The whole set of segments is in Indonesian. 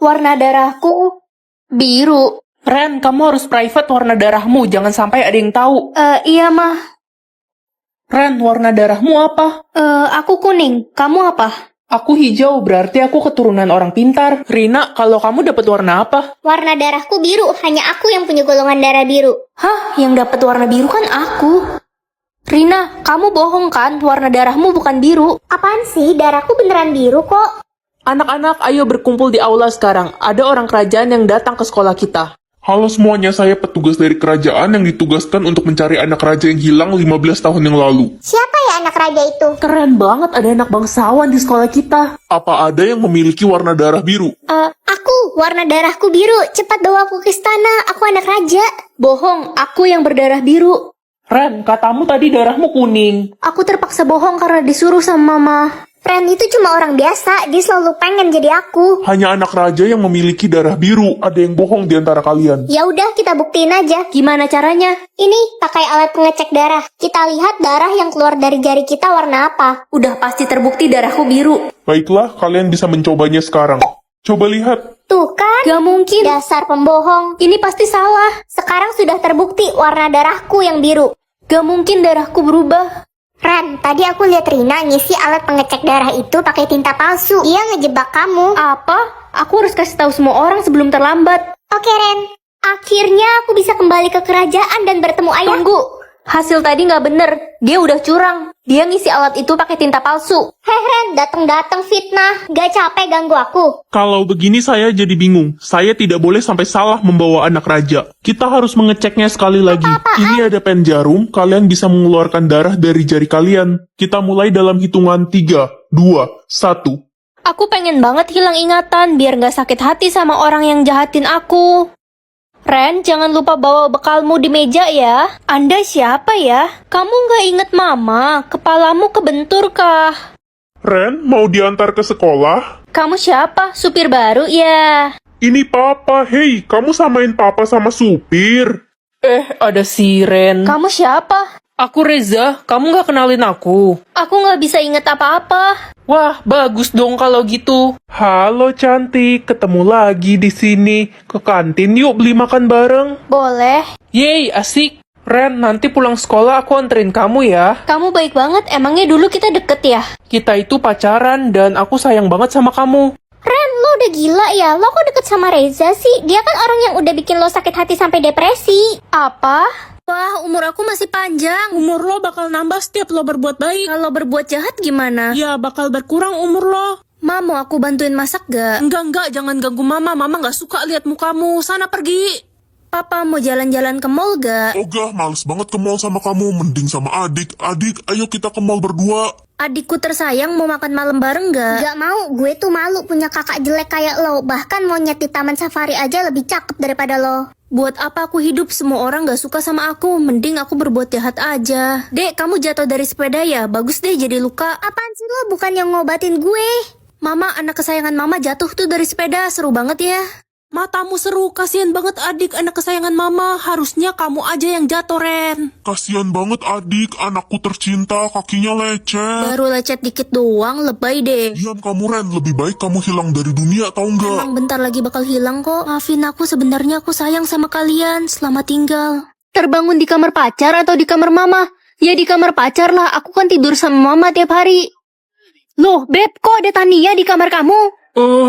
Warna darahku biru. Ren, kamu harus private warna darahmu, jangan sampai ada yang tahu. Iya mah. Ren, warna darahmu apa? Aku kuning. Kamu apa? Aku hijau, berarti aku keturunan orang pintar. Rina, kalau kamu dapat warna apa? Warna darahku biru, hanya aku yang punya golongan darah biru. Hah? Yang dapat warna biru kan aku. Rina, kamu bohong kan? Warna darahmu bukan biru. Apaan sih? Darahku beneran biru kok. Anak-anak, ayo berkumpul di aula sekarang. Ada orang kerajaan yang datang ke sekolah kita. Halo semuanya, saya petugas dari kerajaan yang ditugaskan untuk mencari anak raja yang hilang 15 tahun yang lalu. Siapa ya anak raja itu? Keren banget, ada anak bangsawan di sekolah kita. Apa ada yang memiliki warna darah biru? Aku, warna darahku biru. Cepat bawa aku ke istana, aku anak raja. Bohong, aku yang berdarah biru. Ren, katamu tadi darahmu kuning. Aku terpaksa bohong karena disuruh sama mama. Ren itu cuma orang biasa, dia selalu pengen jadi aku. Hanya anak raja yang memiliki darah biru. Ada yang bohong di antara kalian. Ya udah, kita buktiin aja. Gimana caranya? Ini, pakai alat pengecek darah. Kita lihat darah yang keluar dari jari kita warna apa. Udah pasti terbukti darahku biru. Baiklah, kalian bisa mencobanya sekarang. Coba lihat. Tuh kan? Gak mungkin. Dasar pembohong. Ini pasti salah. Sekarang sudah terbukti warna darahku yang biru. Gak mungkin darahku berubah. Ren, tadi aku lihat Rina ngisi alat pengecek darah itu pakai tinta palsu. Dia ngejebak kamu. Apa? Aku harus kasih tahu semua orang sebelum terlambat. Oke, Ren. Akhirnya aku bisa kembali ke kerajaan dan bertemu ayahku. Tunggu. Hasil tadi nggak bener. Dia udah curang. Dia ngisi alat itu pakai tinta palsu. Heh, Ren, datang-datang fitnah. Gak capek ganggu aku. Kalau begini saya jadi bingung. Saya tidak boleh sampai salah membawa anak raja. Kita harus mengeceknya sekali lagi. Ini ada pen jarum, kalian bisa mengeluarkan darah dari jari kalian. Kita mulai dalam hitungan 3, 2, 1. Aku pengen banget hilang ingatan biar nggak sakit hati sama orang yang jahatin aku. Ren, jangan lupa bawa bekalmu di meja ya. Anda siapa ya? Kamu nggak inget mama? Kepalamu kebentur kah? Ren, mau diantar ke sekolah? Kamu siapa? Supir baru ya? Ini papa, hei, kamu samain papa sama supir. Ada si Ren. Kamu siapa? Aku Reza, kamu nggak kenalin aku. Aku nggak bisa inget apa-apa. Wah, bagus dong kalau gitu. Halo cantik, ketemu lagi di sini. Ke kantin yuk beli makan bareng. Boleh. Yeay, asik. Ren, nanti pulang sekolah aku anterin kamu ya. Kamu baik banget, emangnya dulu kita deket ya? Kita itu pacaran dan aku sayang banget sama kamu. Ren, lo udah gila ya? Lo kok deket sama Reza sih? Dia kan orang yang udah bikin lo sakit hati sampai depresi. Apa? Wah, umur aku masih panjang. Umur lo bakal nambah setiap lo berbuat baik. Kalau berbuat jahat gimana? Ya, bakal berkurang umur lo. Ma, mau aku bantuin masak gak? Enggak, jangan ganggu mama. Mama gak suka lihat mukamu. Sana pergi. Papa mau jalan-jalan ke mall gak? Ogah, males banget ke mall sama kamu. Mending sama adik. Adik, ayo kita ke mall berdua. Adikku tersayang mau makan malam bareng gak? Gak mau, gue tuh malu punya kakak jelek kayak lo. Bahkan monyet di taman safari aja lebih cakep daripada lo. Buat apa aku hidup, semua orang gak suka sama aku. Mending aku berbuat jahat aja. Dek, kamu jatuh dari sepeda ya? Bagus deh jadi luka. Apaan sih lo? Bukan yang ngobatin gue. Mama, anak kesayangan mama jatuh tuh dari sepeda. Seru banget ya. Matamu seru, kasihan banget adik anak kesayangan mama. Harusnya kamu aja yang jatuh, Ren. Kasian banget adik, anakku tercinta, kakinya lecet. Baru lecet dikit doang, lebay deh. Diam kamu Ren, lebih baik kamu hilang dari dunia tau nggak? Emang bentar lagi bakal hilang kok. Maafin aku, sebenarnya aku sayang sama kalian. Selamat tinggal. Terbangun di kamar pacar atau di kamar mama? Ya di kamar pacar lah, aku kan tidur sama mama tiap hari. Loh, Beb, kok ada Tania di kamar kamu?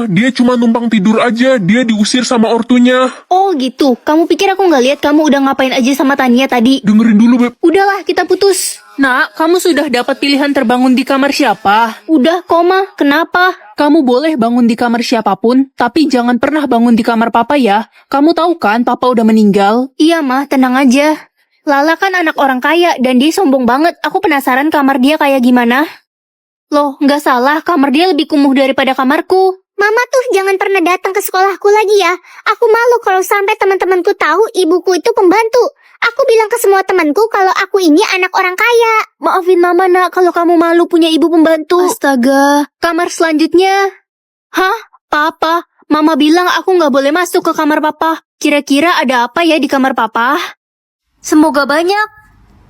Dia cuma numpang tidur aja, dia diusir sama ortunya. Oh gitu, kamu pikir aku nggak lihat kamu udah ngapain aja sama Tania tadi? Dengerin dulu Beb. Udahlah, kita putus. Nak, kamu sudah dapat pilihan terbangun di kamar siapa? Udah, Koma, kenapa? Kamu boleh bangun di kamar siapapun, tapi jangan pernah bangun di kamar papa ya. Kamu tahu kan papa udah meninggal? Iya mah, tenang aja. Lala kan anak orang kaya dan dia sombong banget. Aku penasaran kamar dia kayak gimana. Loh, nggak salah, kamar dia lebih kumuh daripada kamarku. Mama tuh jangan pernah datang ke sekolahku lagi ya. Aku malu kalau sampai teman-temanku tahu ibuku itu pembantu. Aku bilang ke semua temanku kalau aku ini anak orang kaya. Maafin mama nak kalau kamu malu punya ibu pembantu. Astaga, kamar selanjutnya. Hah? Papa? Mama bilang aku nggak boleh masuk ke kamar papa. Kira-kira ada apa ya di kamar papa? Semoga banyak.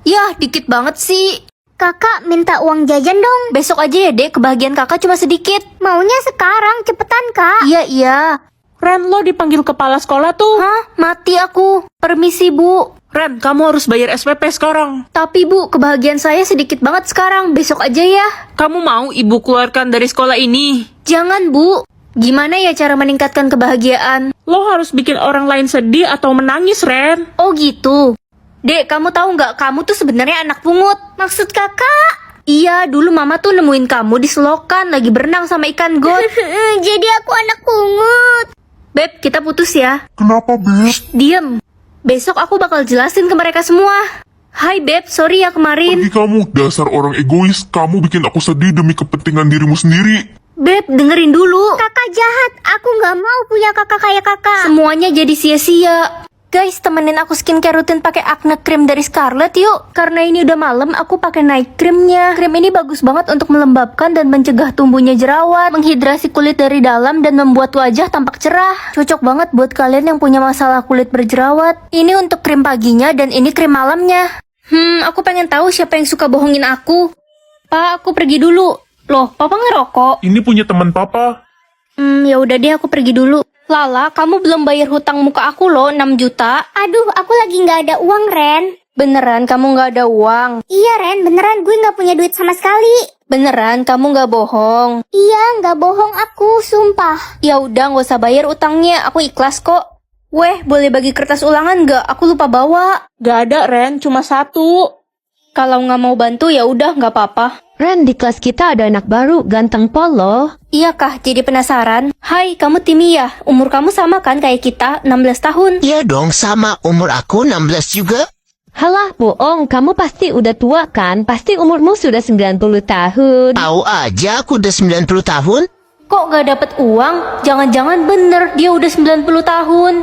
Yah, dikit banget sih. Kakak minta uang jajan dong. Besok aja ya dek, kebahagiaan kakak cuma sedikit. Maunya sekarang, cepetan kak. Iya. Ren, lo dipanggil kepala sekolah tuh. Hah? Mati aku. Permisi, Bu. Ren, kamu harus bayar SPP sekarang. Tapi Bu, kebahagiaan saya sedikit banget sekarang. Besok aja ya. Kamu mau ibu keluarkan dari sekolah ini? Jangan, Bu. Gimana ya cara meningkatkan kebahagiaan? Lo harus bikin orang lain sedih atau menangis, Ren. Oh gitu. Dek, kamu tahu nggak? Kamu tuh sebenarnya anak pungut. Maksud kakak? Iya, dulu mama tuh nemuin kamu di selokan lagi berenang sama ikan got. Jadi aku anak pungut. Beb, kita putus ya. Kenapa, Beb? Diem. Besok aku bakal jelasin ke mereka semua. Hai Beb, sorry ya kemarin. Pergi kamu, dasar orang egois. Kamu bikin aku sedih demi kepentingan dirimu sendiri. Beb, dengerin dulu. Kakak jahat. Aku nggak mau punya kakak kayak kakak. Semuanya jadi sia-sia. Guys, temenin aku skincare rutin pakai acne cream dari Scarlett yuk. Karena ini udah malam, aku pakai night creamnya. Krim ini bagus banget untuk melembabkan dan mencegah tumbuhnya jerawat, menghidrasi kulit dari dalam dan membuat wajah tampak cerah. Cocok banget buat kalian yang punya masalah kulit berjerawat. Ini untuk krim paginya dan ini krim malamnya. Aku pengen tahu siapa yang suka bohongin aku. Pak, aku pergi dulu. Loh, Papa ngerokok? Ini punya teman Papa. Ya udah deh, aku pergi dulu. Lala, kamu belum bayar hutang muka aku loh, 6 juta. Aduh, aku lagi nggak ada uang, Ren. Beneran kamu nggak ada uang? Iya, Ren. Beneran gue nggak punya duit sama sekali. Beneran kamu nggak bohong? Iya, nggak bohong aku, sumpah. Ya udah, nggak usah bayar utangnya, aku ikhlas kok. Weh, boleh bagi kertas ulangan nggak? Aku lupa bawa. Gak ada, Ren. Cuma 1. Kalau nggak mau bantu ya udah, nggak apa-apa. Ren, di kelas kita ada anak baru, ganteng pol loh. Iya kah, jadi penasaran? Hai, kamu Timmy ya? Umur kamu sama kan kayak kita, 16 tahun. Iya dong, sama umur aku 16 juga. Halah, bohong, kamu pasti udah tua kan? Pasti umurmu sudah 90 tahun. Tahu aja aku udah 90 tahun. Kok nggak dapet uang? Jangan-jangan bener dia udah 90 tahun.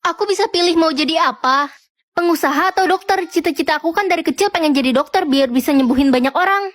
Aku bisa pilih mau jadi apa? Pengusaha atau dokter? Cita-cita aku kan dari kecil pengen jadi dokter biar bisa nyembuhin banyak orang.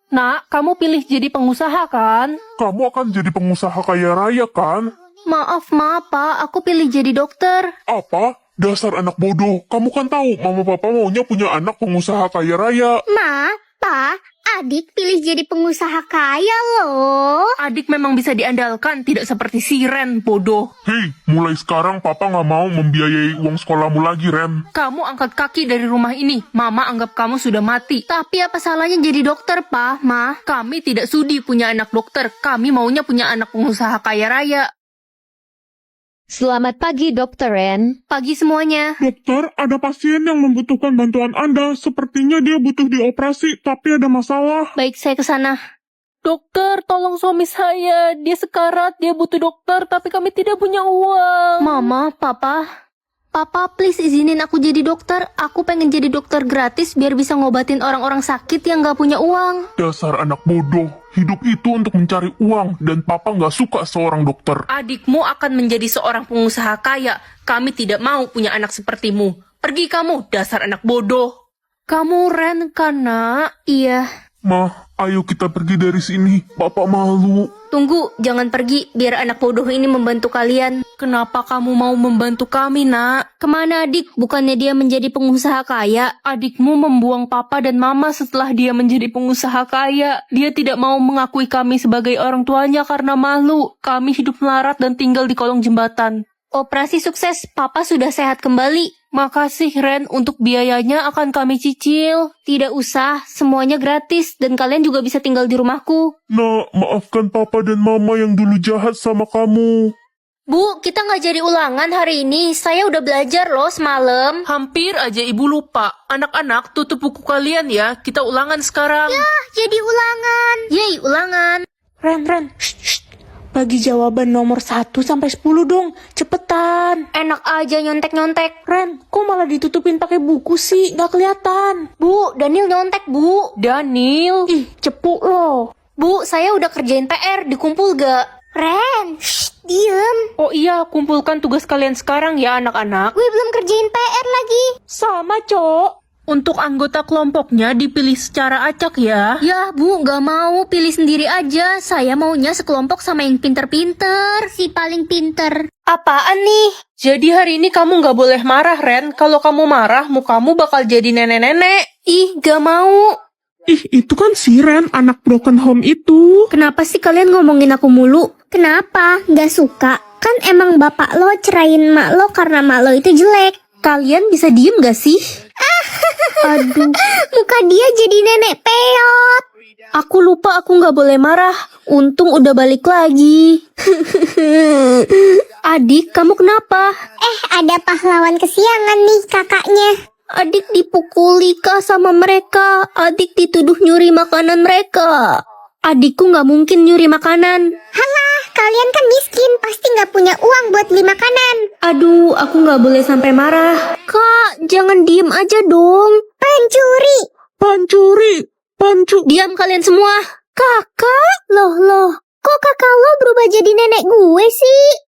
Nak, kamu pilih jadi pengusaha kan? Kamu akan jadi pengusaha kaya raya, kan? Maaf, Pak. Aku pilih jadi dokter. Apa? Dasar anak bodoh. Kamu kan tahu, mama papa maunya punya anak pengusaha kaya raya. Ma, Pa, adik pilih jadi pengusaha kaya loh. Adik memang bisa diandalkan, tidak seperti si Ren, bodoh. Hei, mulai sekarang papa nggak mau membiayai uang sekolahmu lagi, Ren. Kamu angkat kaki dari rumah ini. Mama anggap kamu sudah mati. Tapi apa salahnya jadi dokter, Pa, Ma? Kami tidak sudi punya anak dokter. Kami maunya punya anak pengusaha kaya raya. Selamat pagi, Dokter Ren. Pagi semuanya. Dokter, ada pasien yang membutuhkan bantuan Anda. Sepertinya dia butuh dioperasi, tapi ada masalah. Baik, saya ke sana. Dokter, tolong suami saya. Dia sekarat, dia butuh dokter, tapi kami tidak punya uang. Mama, Papa, please izinin aku jadi dokter. Aku pengen jadi dokter gratis biar bisa ngobatin orang-orang sakit yang gak punya uang. Dasar anak bodoh. Hidup itu untuk mencari uang, dan papa nggak suka seorang dokter. Adikmu akan menjadi seorang pengusaha kaya. Kami tidak mau punya anak sepertimu. Pergi kamu, dasar anak bodoh. Kamu Ren kan, Nak? Iya. Ma, ayo kita pergi dari sini. Papa malu. Tunggu, jangan pergi biar anak bodoh ini membantu kalian. Kenapa kamu mau membantu kami, Nak? Kemana adik? Bukannya dia menjadi pengusaha kaya? Adikmu membuang papa dan mama setelah dia menjadi pengusaha kaya. Dia tidak mau mengakui kami sebagai orang tuanya karena malu. Kami hidup melarat dan tinggal di kolong jembatan. Operasi sukses, Papa sudah sehat kembali. Makasih, Ren. Untuk biayanya akan kami cicil. Tidak usah, semuanya gratis dan kalian juga bisa tinggal di rumahku. Nak, maafkan papa dan mama yang dulu jahat sama kamu. Bu, kita nggak jadi ulangan hari ini. Saya udah belajar loh semalam. Hampir aja ibu lupa. Anak-anak, tutup buku kalian ya. Kita ulangan sekarang. Jadi ulangan. Yeay, ulangan. Ren. Shh. Bagi jawaban nomor 1 sampai 10 dong. Cepetan. Enak aja nyontek-nyontek. Ren, kok malah ditutupin pakai buku sih? Gak kelihatan. Bu, Daniel nyontek, Bu. Daniel, ih, cepu loh. Bu, saya udah kerjain PR, dikumpul gak? Ren, diem. Oh iya, kumpulkan tugas kalian sekarang ya anak-anak. Gue belum kerjain PR lagi. Sama, Cok. Untuk anggota kelompoknya dipilih secara acak ya. Ya, Bu, gak mau. Pilih sendiri aja. Saya maunya sekelompok sama yang pinter-pinter. Si paling pinter. Apaan nih? Jadi hari ini kamu gak boleh marah, Ren. Kalau kamu marah, mukamu bakal jadi nenek-nenek. Ih, gak mau. Ih, itu kan si Ren, anak broken home itu. Kenapa sih kalian ngomongin aku mulu? Kenapa? Gak suka? Kan emang bapak lo cerain mak lo karena mak lo itu jelek. Kalian bisa diem gak sih? Aduh, Muka dia jadi nenek peot. aku lupa aku gak boleh marah. Untung udah balik lagi. Adik, kamu kenapa? Ada pahlawan kesiangan nih kakaknya. Adik dipukuli kah sama mereka? Adik dituduh nyuri makanan mereka. Adikku gak mungkin nyuri makanan. Kalian kan miskin, pasti nggak punya uang buat beli makanan. Aduh, aku gak boleh sampai marah. Kak, jangan diem aja dong. Pencuri. Pancuri. Diam kalian semua. Kakak? Loh, kok kakak lo berubah jadi nenek gue sih?